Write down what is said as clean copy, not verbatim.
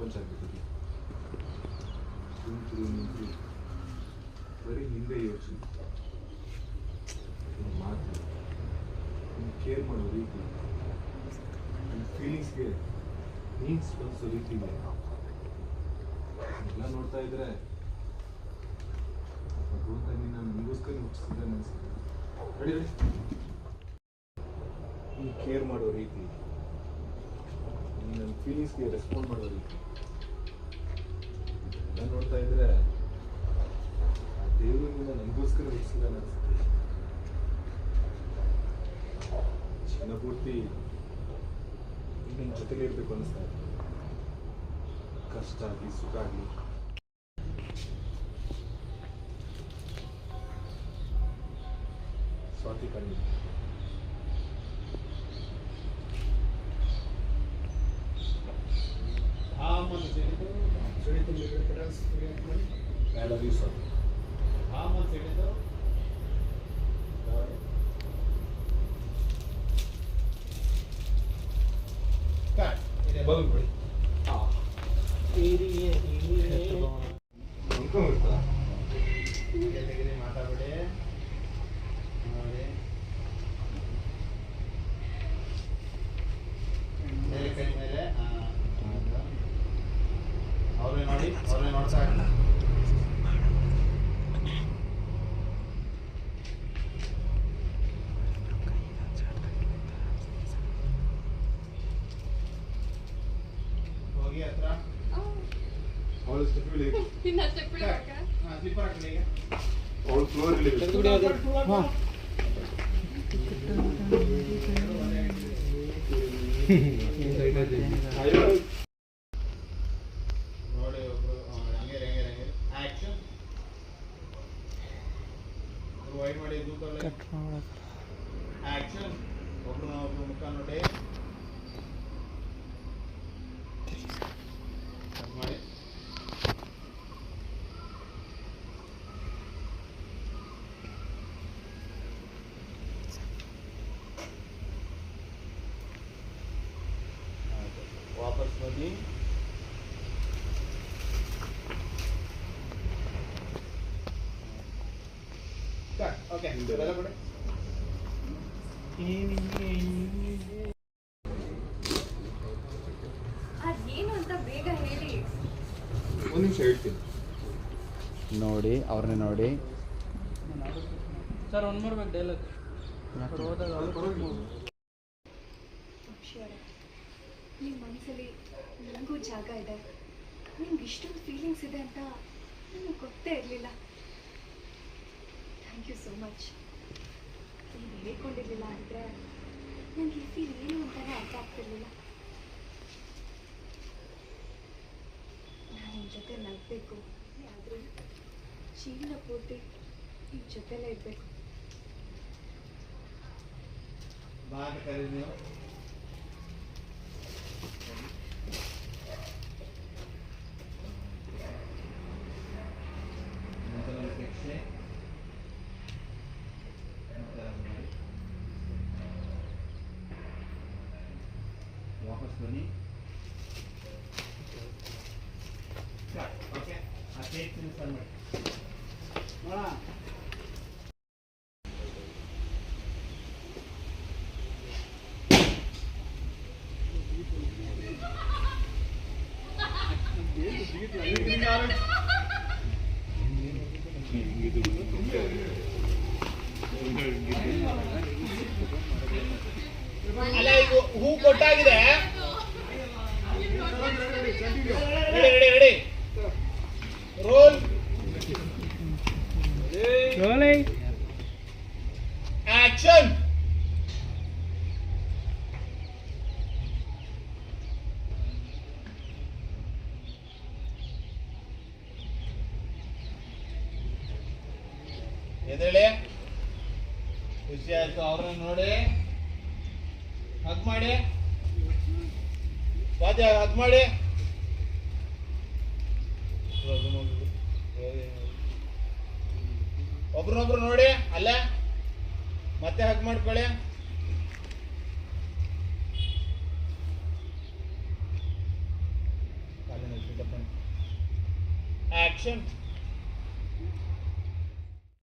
ಪ್ರಪಂಚ ಆಗ್ಬಿಟ್ಟಿದೆ. ನಿಂತು ಬರೀ ಹಿಂದೆ ಯೋಚನೆ, ಮಾತು, ಕೇರ್ ಮಾಡೋ ರೀತಿ, ಫೀಲಿಂಗ್ಸ್ಗೆ ನೀನು ಸ್ಪಂದಿಸೋ ರೀತಿ ಇದೆ. ಎಲ್ಲ ನೋಡ್ತಾ ಇದ್ರೆ ಭಗವಂತ ನೀನು ನಿಮಗೋಸ್ಕರ ಹುಟ್ಟಿಸಿದ್ರೆ ಅನಿಸ್ತದೆ. ರೆಡಿ ನೀನು ಕೇರ್ ಮಾಡೋ ರೀತಿ, ನನ್ನ ಫೀಲಿಂಗ್ಸ್ಗೆ ರೆಸ್ಪಾಂಡ್ ಮಾಡೋ ರೀತಿ ಎಲ್ಲ ನೋಡ್ತಾ ಇದ್ರೆ ಆ ದೇವರು ನಿನ್ನ ನನಗೋಸ್ಕರ ಹುಟ್ಟಿಸಿದ್ರೆ ಅನಿಸ್ತದೆ. ಜೀವನ ಪೂರ್ತಿ ನಿನ್ನ ಜೊತೆಲೇ ಇರಬೇಕು ಅನಿಸ್ತಾ ಇದೆ. ಕಷ್ಟ ಆಗಲಿ ಸುಖ ಆಗಲಿ ಸ್ವಾತಿ ಕಣ್ಣಿ I love you, sir. ಮಾತಾಡ್ಬೇಡಿ ಮೇಲೆ ಕೈ ಮೇಲೆ ಅವ್ರೇ ನೋಡ್ತಾ ಹೋಗಿ ಹತ್ರ ಅವಳು ಸ್ಟೆಪ್ ಸ್ಲಿಪ್ಪರ್ ಹಾಕಲಿ ಅವಳು ಫ್ಲೋರ್ ನೋಡಿ ಒಬ್ರು ಹಂಗೆ ಆಕ್ಷನ್ ವೈಡ್ ಮಾಡಿ ಆಕ್ಷನ್ ಒಬ್ರು ಮುಖ ನೋಡಿ ಮಾಡಿ वापस बनी ओके चला पड़े ಅದೇನು ಅಂತ ಬೇಗ ಹೇಳಿ. ಒಂದು ನಿಮಿಷ ಹೇಳ್ತೀನಿ. ನೋಡಿ ಅವ್ರನ್ನೇ ನೋಡಿ ಸರ್ ಒಂದು ಮೂರು ಬೇಕು ಡೈಲಾಗ್ ನಿಮ್ಮ ಮನಸ್ಸಲ್ಲಿ ನನಗೂ ಜಾಗ ಇದೆ, ನಿಮ್ಗೆ ಇಷ್ಟೊಂದು ಫೀಲಿಂಗ್ಸ್ ಇದೆ ಅಂತ ನನಗೆ ಗೊತ್ತೇ ಇರಲಿಲ್ಲ. Thank you so much. ನೀವು ಹೇಳ್ಕೊಂಡಿರಲಿಲ್ಲ ಅಂದರೆ ನನಗೆ ಈ ಫೀಲ್ ಏನು ಅಂತಲೇ ಅರ್ಥ ಆಗ್ತಿರ್ಲಿಲ್ಲ. ನಾನು ನಿಮ್ಮ ಜೊತೆ ನಗಬೇಕು, ಆದರೆ ಜೀವನ ಪೂರ್ತಿ ನಿಮ್ಮ ಜೊತೆಲೇ ಇರಬೇಕು. ಬಾತ್ ಕರೀ ನೀವು वापस बनी ओके एक मिनट हाँ ಅಲ್ಲ ಈಗ ಹೂ ಕೊಟ್ಟಾಗಿದೆ. Ready roll action. ಎದ್ದೇಳಿ, ಖುಷಿ ಆಯ್ತು. ಅವ್ರನ್ನ ನೋಡಿ ಹಗ್ ಮಾಡಿ, ಸ್ವಾತಿ ಹಗ್ ಮಾಡಿ. ಒಬ್ರನ್ನೊಬ್ರು ನೋಡಿ ಅಲ್ಲ, ಮತ್ತೆ ಹಗ್ ಮಾಡ್ಕೊಳ್ಳಿ. ಕಾಲಿನ ಆಕ್ಷನ್